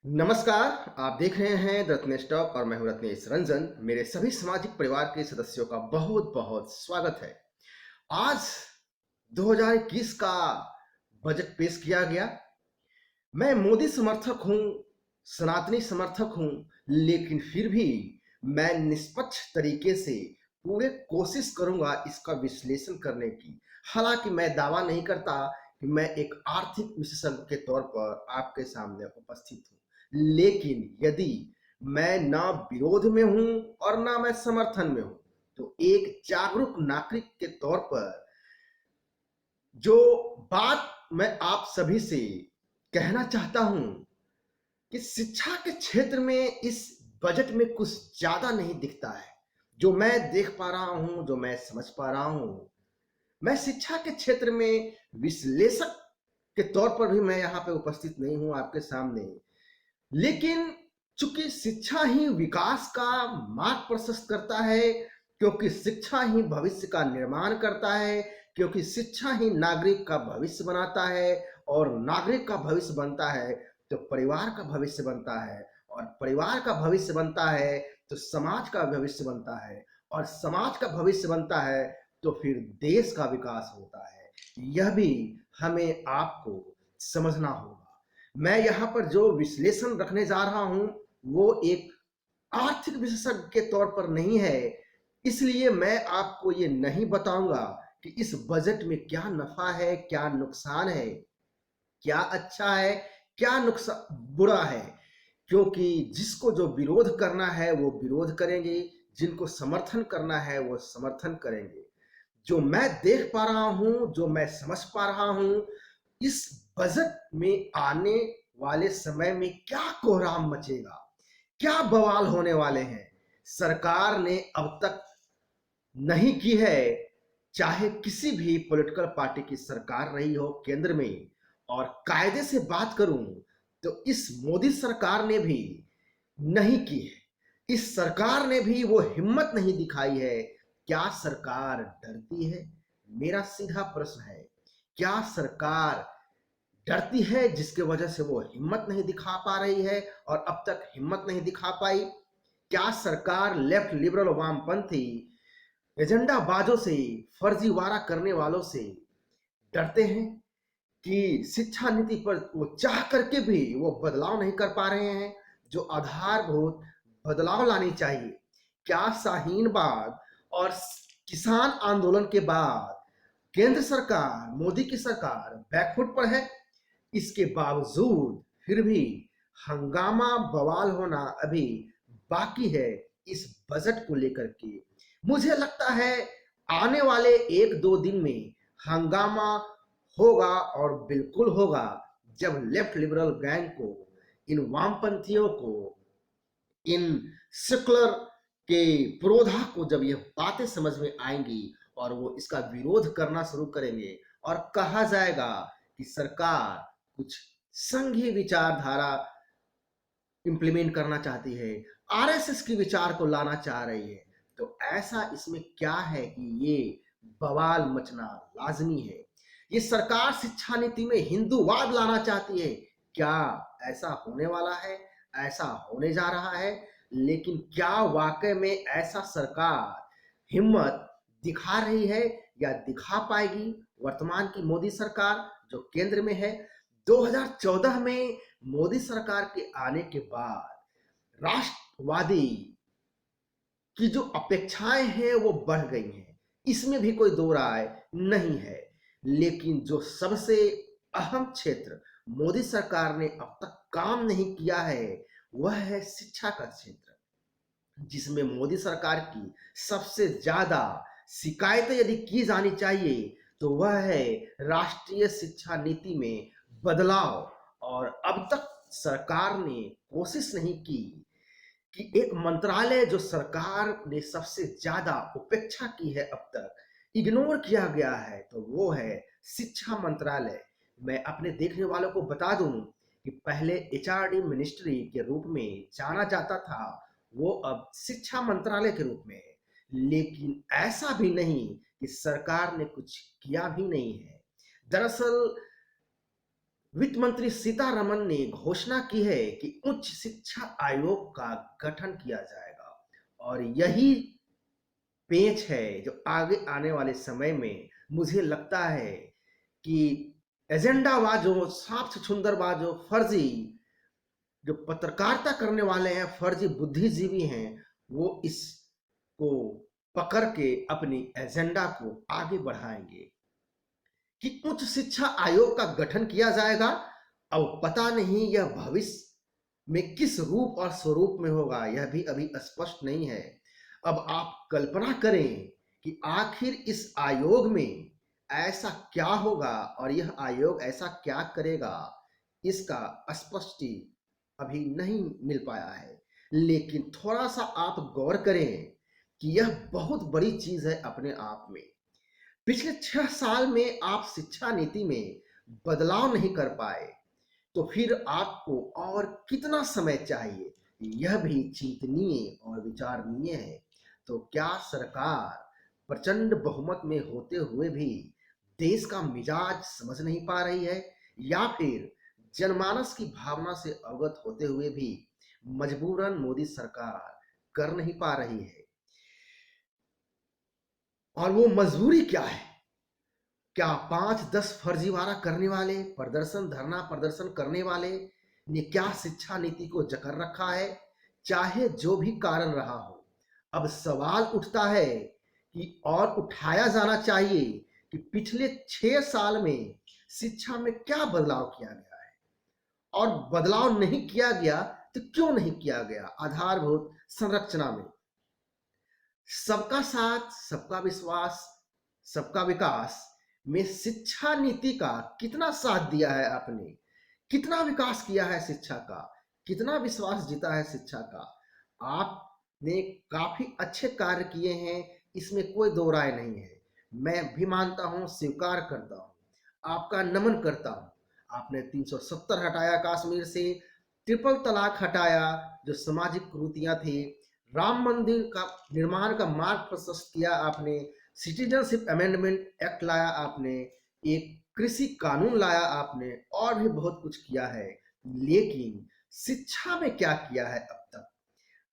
नमस्कार, आप देख रहे हैं द रत्नेश टॉक और मैं हूं रत्नेश रंजन। मेरे सभी सामाजिक परिवार के सदस्यों का बहुत-बहुत स्वागत है। आज 2021 का बजट पेश किया गया। मैं मोदी समर्थक हूं, सनातनी समर्थक हूं, लेकिन फिर भी मैं निष्पक्ष तरीके से पूरे कोशिश करूंगा इसका विश्लेषण करने की। हालांकि मैं दावा नहीं करता कि मैं एक आर्थिक विशेषज्ञ के तौर पर आपके सामने उपस्थित हूं, लेकिन यदि मैं ना विरोध में हूं और ना मैं समर्थन में हूं, तो एक जागरूक नागरिक के तौर पर जो बात मैं आप सभी से कहना चाहता हूं कि शिक्षा के क्षेत्र में इस बजट में कुछ ज्यादा नहीं दिखता है। जो मैं देख पा रहा हूं, जो मैं समझ पा रहा हूं, मैं शिक्षा के क्षेत्र में विश्लेषक के तौर पर भी मैं यहाँ पे उपस्थित नहीं हूं आपके सामने। लेकिन चूंकि शिक्षा ही विकास का मार्ग प्रशस्त करता है, क्योंकि शिक्षा ही भविष्य का निर्माण करता है, क्योंकि शिक्षा ही नागरिक का भविष्य बनाता है, और नागरिक का भविष्य बनता है तो परिवार का भविष्य बनता है, और परिवार का भविष्य बनता है तो समाज का भविष्य बनता है, और समाज का भविष्य बनता है तो फिर देश का विकास होता है। यह भी हमें आपको समझना होगा। मैं यहाँ पर जो विश्लेषण रखने जा रहा हूँ वो एक आर्थिक विशेषज्ञ के तौर पर नहीं है, इसलिए मैं आपको ये नहीं बताऊंगा कि इस बजट में क्या नफा है, क्या नुकसान है, क्या अच्छा है, क्या नुकसान बुरा है। क्योंकि जिसको जो विरोध करना है वो विरोध करेंगे, जिनको समर्थन करना है वो समर्थन करेंगे। जो मैं देख पा रहा हूं, जो मैं समझ पा रहा हूं, इस बजट में आने वाले समय में क्या कोहराम मचेगा, क्या बवाल होने वाले हैं, सरकार ने अब तक नहीं की है। चाहे किसी भी पॉलिटिकल पार्टी की सरकार रही हो केंद्र में, और कायदे से बात करूं तो इस मोदी सरकार ने भी नहीं की है। इस सरकार ने भी वो हिम्मत नहीं दिखाई है। क्या सरकार डरती है? मेरा सीधा प्रश्न है। क्या सरकार डरती है जिसके वजह से वो हिम्मत नहीं दिखा पा रही है और अब तक हिम्मत नहीं दिखा पाई? क्या सरकार लेफ्ट लिबरल वामपंथी एजेंडा बाजों से, फर्जीवाड़ा करने वालों से डरते हैं कि शिक्षा नीति पर वो चाह करके भी वो बदलाव नहीं कर पा रहे हैं जो आधारभूत बदलाव लानी चाहिए? क्या शाहीनबाग और किसान आंदोलन के बाद केंद्र सरकार, मोदी की सरकार बैकफुट पर है? इसके बावजूद फिर भी हंगामा बवाल होना अभी बाकी है इस बजट को लेकर के। मुझे लगता है आने वाले एक दो दिन में हंगामा होगा, और बिल्कुल होगा, जब लेफ्ट लिबरल गैंग को, इन वामपंथियों को, इन सेकुलर के पुरोधा को जब ये बातें समझ में आएंगी और वो इसका विरोध करना शुरू करेंगे और कहा जाएगा कि सरकार कुछ संघीय विचारधारा इंप्लीमेंट करना चाहती है, आरएसएस की विचार को लाना चाह रही है, तो ऐसा इसमें क्या है कि ये बवाल मचना लाजमी है। ये सरकार शिक्षा नीति में हिंदूवाद लाना चाहती है। क्या ऐसा होने वाला है? ऐसा होने जा रहा है। लेकिन क्या वाकई में ऐसा सरकार हिम्मत दिखा रही है या दिखा पाएगी? वर्तमान की मोदी सरकार जो केंद्र में है, 2014 में मोदी सरकार के आने के बाद राष्ट्रवादी की जो अपेक्षाएं हैं वो बढ़ गई हैं, इसमें भी कोई दो राय नहीं है। लेकिन जो सबसे अहम क्षेत्र मोदी सरकार ने अब तक काम नहीं किया है वह है शिक्षा का क्षेत्र, जिसमें मोदी सरकार की सबसे ज्यादा शिकायतें यदि की जानी चाहिए तो वह है राष्ट्रीय शिक्षा नीति में बदलाव। और अब तक सरकार ने कोशिश नहीं की कि एक मंत्रालय जो सरकार ने सबसे ज्यादा उपेक्षा की है, अब तक इग्नोर किया गया है, तो वो है शिक्षा मंत्रालय। मैं अपने देखने वालों को बता दूं कि पहले एचआरडी मिनिस्ट्री के रूप में जाना जाता था, वो अब शिक्षा मंत्रालय के रूप में है। लेकिन ऐसा भी नहीं कि सरकार ने कुछ किया भी नहीं है। दरअसल वित्त मंत्री सीतारमण ने घोषणा की है कि उच्च शिक्षा आयोग का गठन किया जाएगा और यही पेंच है जो आगे आने वाले समय में मुझे लगता है कि एजेंडाबाजों, साफ छुछुंदरबाजों, फर्जी जो पत्रकारिता करने वाले हैं, फर्जी बुद्धिजीवी हैं, वो इसको पकड़ के अपनी एजेंडा को आगे बढ़ाएंगे कि उच्च शिक्षा आयोग का गठन किया जाएगा। अब पता नहीं यह भविष्य में किस रूप और स्वरूप में होगा, यह भी अभी स्पष्ट नहीं है। अब आप कल्पना करें कि आखिर इस आयोग में ऐसा क्या होगा और यह आयोग ऐसा क्या करेगा, इसका स्पष्टि अभी नहीं मिल पाया है। लेकिन थोड़ा सा आप गौर करें कि यह बहुत बड़ी चीज है अपने आप में। पिछले 6 साल में आप शिक्षा नीति में बदलाव नहीं कर पाए, तो फिर आपको और कितना समय चाहिए, यह भी चिंतनीय और विचारणीय है। तो क्या सरकार प्रचंड बहुमत में होते हुए भी देश का मिजाज समझ नहीं पा रही है, या फिर जनमानस की भावना से अवगत होते हुए भी मजबूरन मोदी सरकार कर नहीं पा रही है? और वो मजबूरी क्या है? क्या 5-10 फर्जीवाड़ा करने वाले, प्रदर्शन, धरना प्रदर्शन करने वाले ने क्या शिक्षा नीति को जकड़ रखा है? चाहे जो भी कारण रहा हो, अब सवाल उठता है कि और उठाया जाना चाहिए कि पिछले 6 साल में शिक्षा में क्या बदलाव किया गया है, और बदलाव नहीं किया गया तो क्यों नहीं किया गया? आधारभूत संरचना में सबका साथ, सबका विश्वास, सबका विकास में शिक्षा नीति का कितना साथ दिया है आपने? कितना विकास किया है शिक्षा का? कितना विश्वास जीता है शिक्षा का? आपने काफी अच्छे कार्य किए हैं, इसमें कोई दो राय नहीं है। मैं भी मानता हूं, स्वीकार करता हूं, आपका नमन करता हूं। आपने 370 हटाया कश्मीर से, ट्रिपल तलाक हटाया जो सामाजिक कुरीतियां थी, राम मंदिर का निर्माण का मार्ग प्रशस्त किया आपने, सिटीजनशिप अमेंडमेंट एक्ट लाया आपने, एक कृषि कानून लाया आपने, और भी बहुत कुछ किया है। लेकिन शिक्षा में क्या किया है अब तक?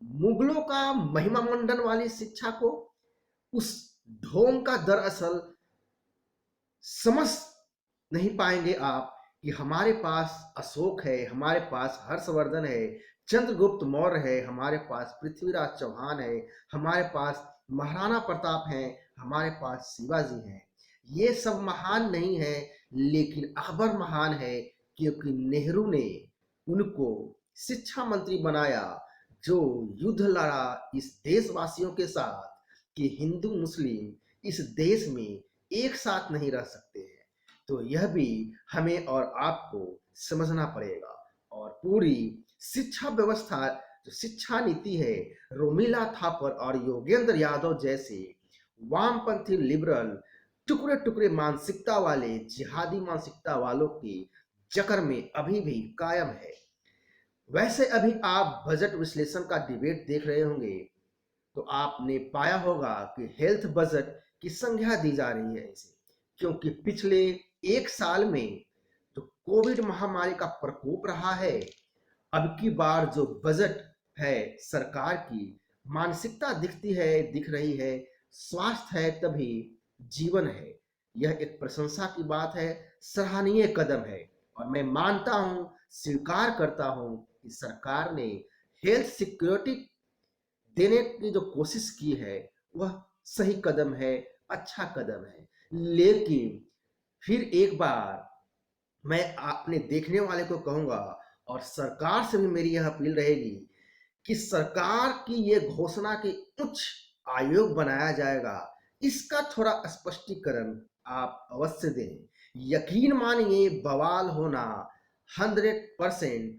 मुगलों का महिमा मंडन वाली शिक्षा को, उस ढोंग का दरअसल समझ नहीं पाएंगे आप कि हमारे पास अशोक है, हमारे पास हर्षवर्धन है, चंद्रगुप्त मौर्य है, हमारे पास पृथ्वीराज चौहान है, हमारे पास महाराणा प्रताप है, हमारे पास शिवाजी है। ये सब महान नहीं है, लेकिन अकबर महान है क्योंकि नेहरू ने उनको शिक्षा मंत्री बनाया, जो युद्ध लड़ा इस देशवासियों के साथ कि हिंदू मुस्लिम इस देश में एक साथ नहीं रह सकते हैं। तो यह भी हमें और आपको समझना पड़ेगा। और पूरी शिक्षा व्यवस्था, जो शिक्षा नीति है, रोमिला थापर और योगेंद्र यादव जैसे वामपंथी लिबरल टुकड़े टुकड़े मानसिकता वाले, जिहादी मानसिकता वालों की जकड़ में अभी भी कायम है। वैसे अभी आप बजट विश्लेषण का डिबेट देख रहे होंगे, तो आपने पाया होगा कि हेल्थ बजट की संज्ञा दी जा रही है इसे, क्योंकि पिछले 1 साल में जो कोविड महामारी का प्रकोप रहा है, अब की बार जो बजट है सरकार की, मानसिकता दिख रही है, स्वास्थ्य है तभी जीवन है। यह एक प्रशंसा की बात है, सराहनीय कदम है, और मैं मानता हूं, स्वीकार करता हूं कि सरकार ने हेल्थ सिक्योरिटी देने की जो कोशिश की है वह सही कदम है, अच्छा कदम है। लेकिन फिर एक बार मैं अपने देखने वाले को कहूंगा, और सरकार से भी मेरी यह अपील रहेगी कि सरकार की ये घोषणा कि उच्च आयोग बनाया जाएगा, इसका थोड़ा स्पष्टीकरण आप अवश्य दें। यकीन मानिए, बवाल होना 100%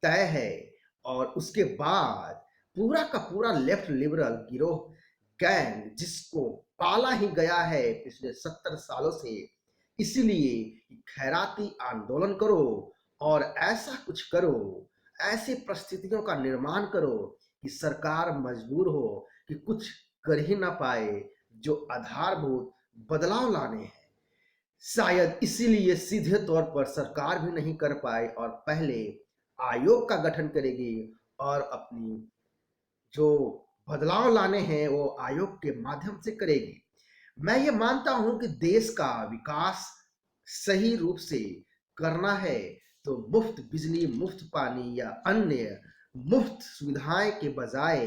तय है। और उसके बाद पूरा का पूरा लेफ्ट लिबरल गिरोह, गैंग, जिसको पाला ही गया है पिछले 70 सालों से, इसीलिए खैराती आंदोलन करो और ऐसा कुछ करो, ऐसी परिस्थितियों का निर्माण करो कि सरकार मजबूर हो कि कुछ कर ही ना पाए जो आधारभूत बदलाव लाने हैं। शायद इसीलिए सीधे तौर पर सरकार भी नहीं कर पाए और पहले आयोग का गठन करेगी और अपनी जो बदलाव लाने हैं वो आयोग के माध्यम से करेगी। मैं ये मानता हूं कि देश का विकास सही रूप से करना है तो मुफ्त बिजली, मुफ्त पानी या अन्य मुफ्त सुविधाएं के बजाय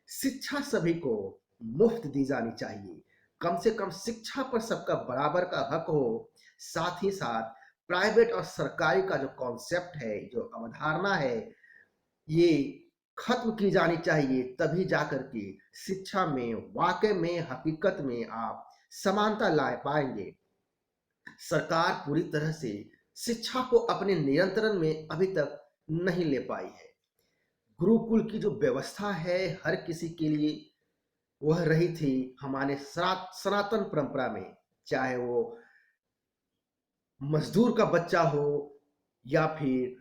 शिक्षा सभी को मुफ्त दी जानी चाहिए। कम से कम शिक्षा पर सबका बराबर का हक हो। साथ ही साथ प्राइवेट और सरकारी का जो कॉन्सेप्ट है, जो अवधारणा है, ये खत्म की जानी चाहिए। तभी जाकर के शिक्षा में वाकई में हकीकत में आप समानता ला पाएंगे। सरकार पूरी तरह से शिक्षा को अपने नियंत्रण में अभी तक नहीं ले पाई है। गुरुकुल की जो व्यवस्था है हर किसी के लिए वह रही थी हमारे सनातन परंपरा में, चाहे वो मजदूर का बच्चा हो या फिर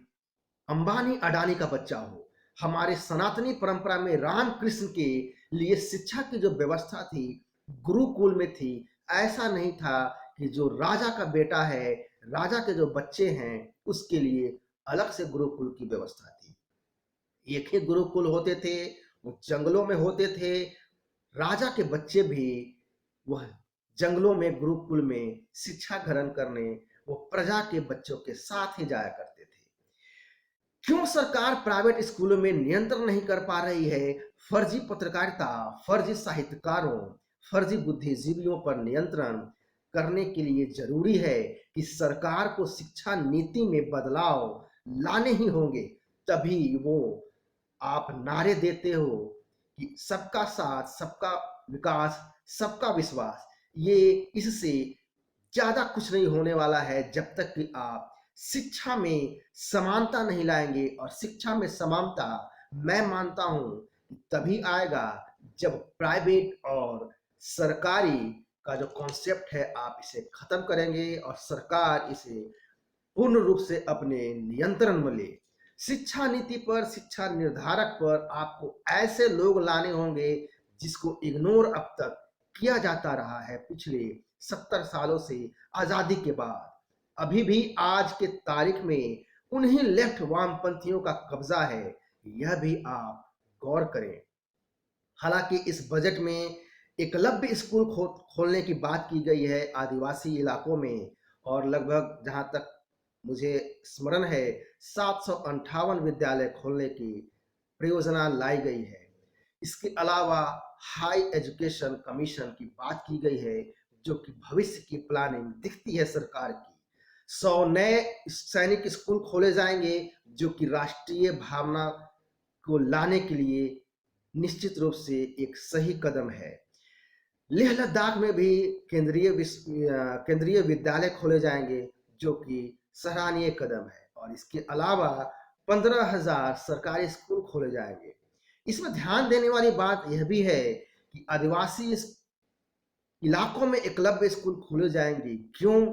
अंबानी अडानी का बच्चा हो। हमारे सनातनी परंपरा में राम कृष्ण के लिए शिक्षा की जो व्यवस्था थी गुरुकुल में थी। ऐसा नहीं था कि जो राजा का बेटा है, राजा के जो बच्चे हैं, उसके लिए अलग से गुरुकुल की व्यवस्था थी। एक ही गुरुकुल होते थे, वो जंगलों में होते थे। राजा के बच्चे भी वह जंगलों में गुरुकुल में शिक्षा ग्रहण करने वो प्रजा के बच्चों के साथ ही जाया करते थे। क्यों सरकार प्राइवेट स्कूलों में नियंत्रण नहीं कर पा रही है? फर्जी पत्रकारिता, फर्जी साहित्यकारों, फर्जी बुद्धिजीवियों पर नियंत्रण करने के लिए जरूरी है कि सरकार को शिक्षा नीति में बदलाव लाने ही होंगे। तभी वो आप नारे देते हो कि सबका साथ, सबका विकास, सबका विश्वास। ये इससे ज्यादा कुछ नहीं होने वाला है जब तक कि आप शिक्षा में समानता नहीं लाएंगे। और शिक्षा में समानता मैं मानता हूं कि तभी आएगा जब प्राइवेट और सरकारी का जो कॉन्सेप्ट है आप इसे खत्म करेंगे और सरकार इसे पूर्ण रूप से अपने नियंत्रण में ले। शिक्षा नीति पर, शिक्षा निर्धारक पर आपको ऐसे लोग लाने होंगे जिसको इग्नोर अब तक किया जाता रहा है पिछले 70 सालों से, आजादी के बाद। अभी भी आज के तारीख में उन्हीं लेफ्ट वामपंथियों का कब्जा है, यह भी आप गौर करें। हालांकि इस बजट में एकलव्य स्कूल खोलने की बात की गई है आदिवासी इलाकों में, और लगभग जहां तक मुझे स्मरण है 758 विद्यालय खोलने की परियोजना लाई गई है। इसके अलावा हाई एजुकेशन कमीशन की बात की गई है, जो कि भविष्य की प्लानिंग दिखती है सरकार की। 100 नए सैनिक स्कूल खोले जाएंगे, जो कि राष्ट्रीय भावना को लाने के लिए निश्चित रूप से एक सही कदम है। लेह लद्दाख में भी केंद्रीय विद्यालय खोले जाएंगे, जो कि सराहनीय कदम है। और इसके अलावा 15,000 सरकारी स्कूल खोले जाएंगे। इसमें ध्यान देने वाली बात यह भी है कि आदिवासी इलाकों में एकलव्य स्कूल खोले जाएंगे। क्यों?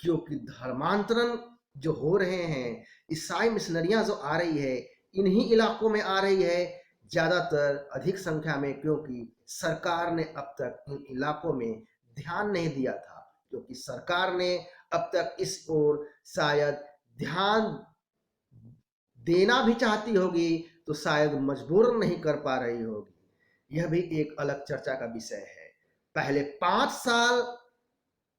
क्योंकि धर्मांतरण जो हो रहे हैं, ईसाई मिशनरियां जो आ रही है, इन्हीं इलाकों में आ रही है ज्यादातर, अधिक संख्या में, क्योंकि सरकार ने अब तक इन इलाकों में ध्यान नहीं दिया था। क्योंकि सरकार ने अब तक इस ओर शायद ध्यान देना भी चाहती होगी तो शायद मजबूरन नहीं कर पा रही होगी। यह भी एक अलग चर्चा का विषय है। पहले 5 साल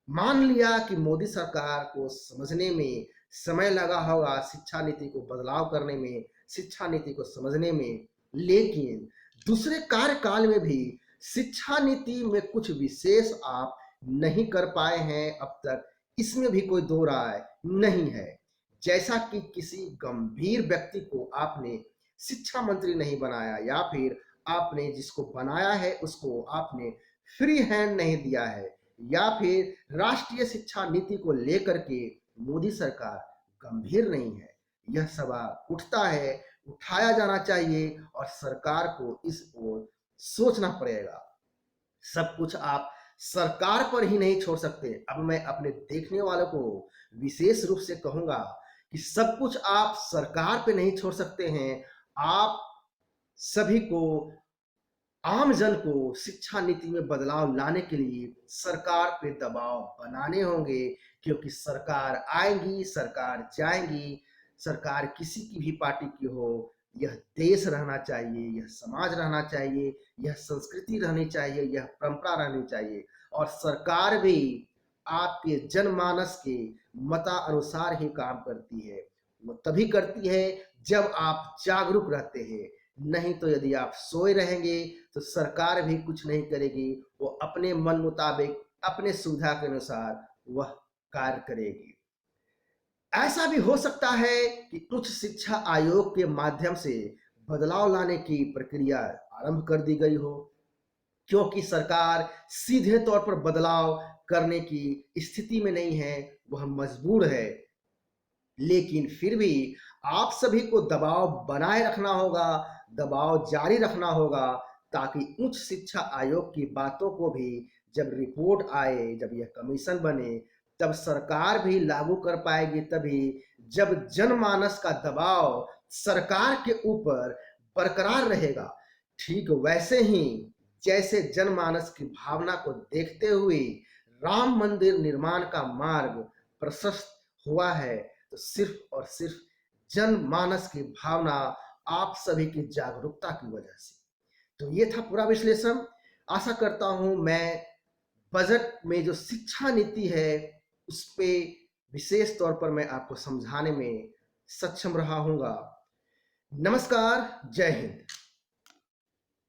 मान लिया कि मोदी सरकार को समझने में समय लगा होगा, शिक्षा नीति को बदलाव करने में, शिक्षा नीति को समझने में, लेकिन दूसरे कार्यकाल में भी शिक्षा नीति में कुछ विशेष आप नहीं कर पाए हैं अब तक। इसमें भी कोई दो राय नहीं है। जैसा कि किसी गंभीर व्यक्ति को आपने शिक्षा मंत्री नहीं बनाया, या फिर आपने जिसको बनाया है उसको आपने फ्री हैंड नहीं दिया है, या फिर राष्ट्रीय शिक्षा नीति को लेकर के मोदी सरकार गंभीर नहीं है। यह सवाल उठता है, उठाया जाना चाहिए और सरकार को इस ओर सोचना पड़ेगा। सब कुछ आप सरकार पर ही नहीं छोड़ सकते। अब मैं अपने देखने वालों को विशेष रूप से कहूंगा कि सब कुछ आप सरकार पे नहीं छोड़ सकते हैं। आप सभी को आम जन को शिक्षा नीति में बदलाव लाने के लिए सरकार पे दबाव बनाने होंगे, क्योंकि सरकार आएंगी, सरकार जाएंगी, सरकार किसी की भी पार्टी की हो, यह देश रहना चाहिए, यह समाज रहना चाहिए, यह संस्कृति रहनी चाहिए, यह परंपरा रहनी चाहिए। और सरकार भी आपके जनमानस के मतानुसार ही काम करती है। वो तभी करती है जब आप जागरूक रहते हैं। नहीं तो यदि आप सोए रहेंगे तो सरकार भी कुछ नहीं करेगी, वो अपने मन मुताबिक अपने सुविधा के अनुसार वह कार्य करेगी। ऐसा भी हो सकता है कि उच्च शिक्षा आयोग के माध्यम से बदलाव लाने की प्रक्रिया आरंभ कर दी गई हो, क्योंकि सरकार सीधे तौर पर बदलाव करने की स्थिति में नहीं है, वह मजबूर है। लेकिन फिर भी आप सभी को दबाव बनाए रखना होगा, दबाव जारी रखना होगा, ताकि उच्च शिक्षा आयोग की बातों को भी जब रिपोर्ट आए, जब यह कमीशन बने, तब सरकार भी लागू कर पाएगी तभी, जब जनमानस का दबाव सरकार के ऊपर बरकरार रहेगा। ठीक वैसे ही जैसे जनमानस की भावना को देखते हुए राम मंदिर निर्माण का मार्ग प्रशस्त हुआ है, तो सिर्फ और सिर्फ जनमानस की भावना, आप सभी की जागरूकता की वजह से। तो ये था पूरा विश्लेषण। आशा करता हूं मैं बजट में जो शिक्षा नीति है उस पे विशेष तौर पर मैं आपको समझाने में सक्षम रहा हूंगा। नमस्कार, जय हिंद।